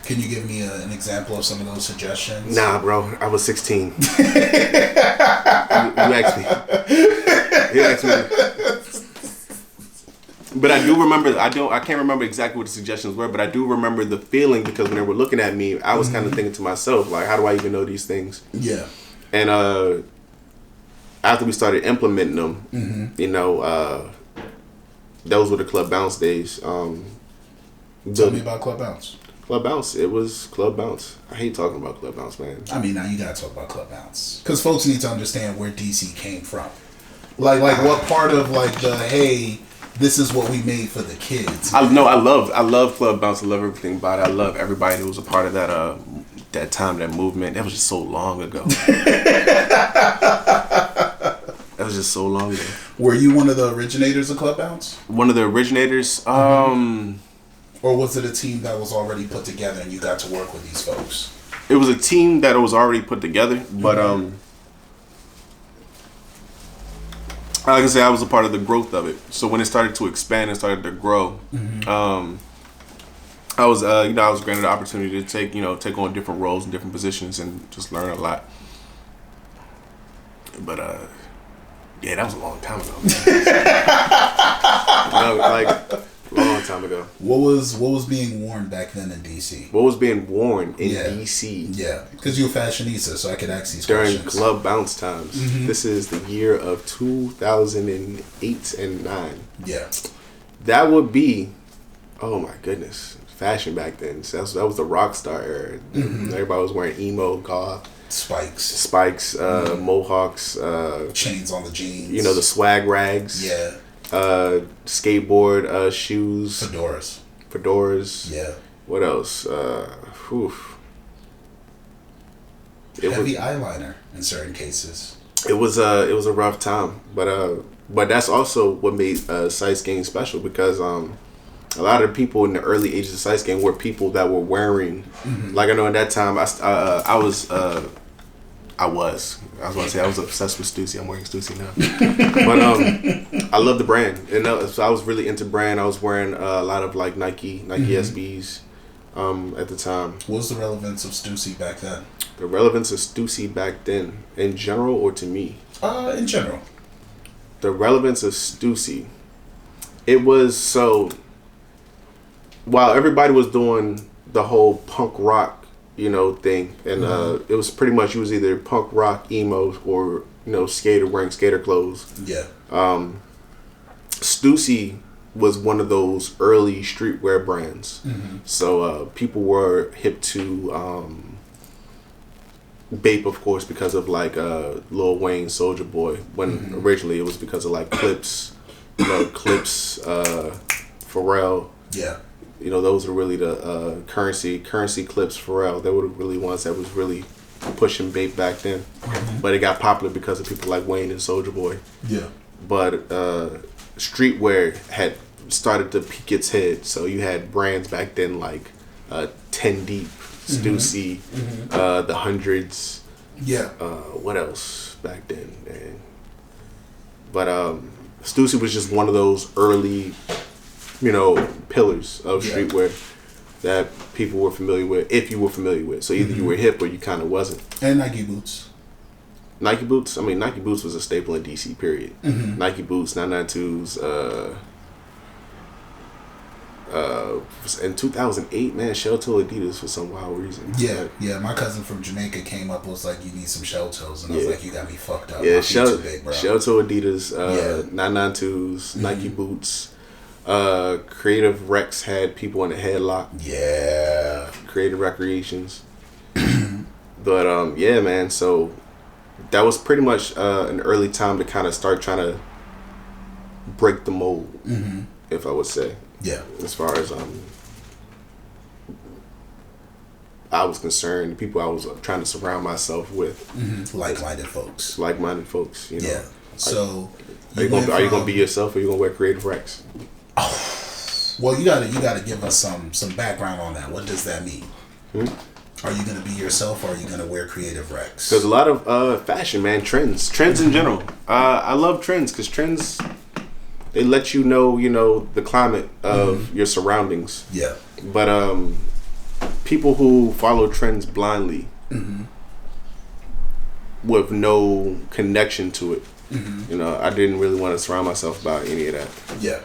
Can you give me an example of some of those suggestions? Nah, bro. I was 16. you asked me. You asked me. But I do remember. I can't remember exactly what the suggestions were, but I do remember the feeling because when they were looking at me, I was kind of thinking to myself, like, how do I even know these things? Yeah. And after we started implementing them, you know, those were the Club Bounce days. Tell me about Club Bounce. Club Bounce. It was Club Bounce. I hate talking about Club Bounce, man. I mean, now you gotta talk about Club Bounce because folks need to understand where DC came from. Like what part of like the hey, this is what we made for the kids. I love Club Bounce. I love everything about it. I love everybody who was a part of that that time, that movement. That was just so long ago. That was just so long ago. Were you one of the originators of Club Bounce? One of the originators? Or was it a team that was already put together and you got to work with these folks? It was a team that was already put together, but like I said, I was a part of the growth of it. So when it started to expand and started to grow, I was I was granted the opportunity to take on different roles and different positions and just learn a lot. But yeah, that was a long time ago. Long time ago. What was being worn back then in DC? What was being worn in DC? Yeah, because you're a fashionista, so I could ask these during questions. Club Bounce times. This is the year of 2008 and 9. Yeah, that would be. Oh my goodness, fashion back then. So that was the rock star era. Everybody was wearing emo, goth. Spikes, mohawks, chains on the jeans. You know, the swag rags. Yeah. Skateboard shoes. Fedoras. Yeah. What else? Heavy eyeliner in certain cases. It was a rough time, but that's also what made Sight Gang special because a lot of the people in the early ages of Sight Gang were people that were wearing, like I know at that time I was obsessed with Stussy. I'm wearing Stussy now, but I love the brand, and so I was really into brand. I was wearing a lot of like Nike SBs at the time. What was the relevance of Stussy back then? The relevance of Stussy back then, in general or to me? In general. The relevance of Stussy, it was so. While everybody was doing the whole punk rock, thing, and it was pretty much you was either punk rock, emo, or skater wearing skater clothes. Yeah. Stussy was one of those early streetwear brands, so people were hip to Bape, of course, because of like Lil Wayne, Soulja Boy. When originally it was because of like Clips, Pharrell. Yeah. Those were really the currency Clips, Pharrell. They were the really ones that was really pushing Bape back then. But it got popular because of people like Wayne and Soulja Boy. Yeah. But streetwear had started to peak its head. So you had brands back then like 10 Deep, Stussy, the Hundreds. Yeah. What else back then? But Stussy was just one of those early pillars of streetwear that people were familiar with, if you were familiar with. So either you were hip or you kind of wasn't. And Nike boots. Nike boots? I mean, Nike boots was a staple in DC, period. Nike boots, 992s. In 2008, man, shell toe Adidas for some wild reason. Yeah. My cousin from Jamaica came up, was like, you need some shell toes. And I was like, you got me fucked up. Yeah, shell toe Adidas, 992s, Nike boots. Creative Rex had people in a headlock. Yeah. Creative Recreations. But yeah, man, so that was pretty much an early time to kind of start trying to break the mold, if I would say. Yeah. As far as I was concerned, the people I was trying to surround myself with. Like-minded folks. Yeah. So are you gonna be yourself, or you gonna wear Creative Rex? Well, you gotta give us some background on that. What does that mean? Are you gonna be yourself, or are you gonna wear Creative Rex? Because a lot of fashion, man, trends in general. I love trends because trends, they let the climate of your surroundings. Yeah. But people who follow trends blindly with no connection to it. You know, I didn't really want to surround myself about any of that. Yeah.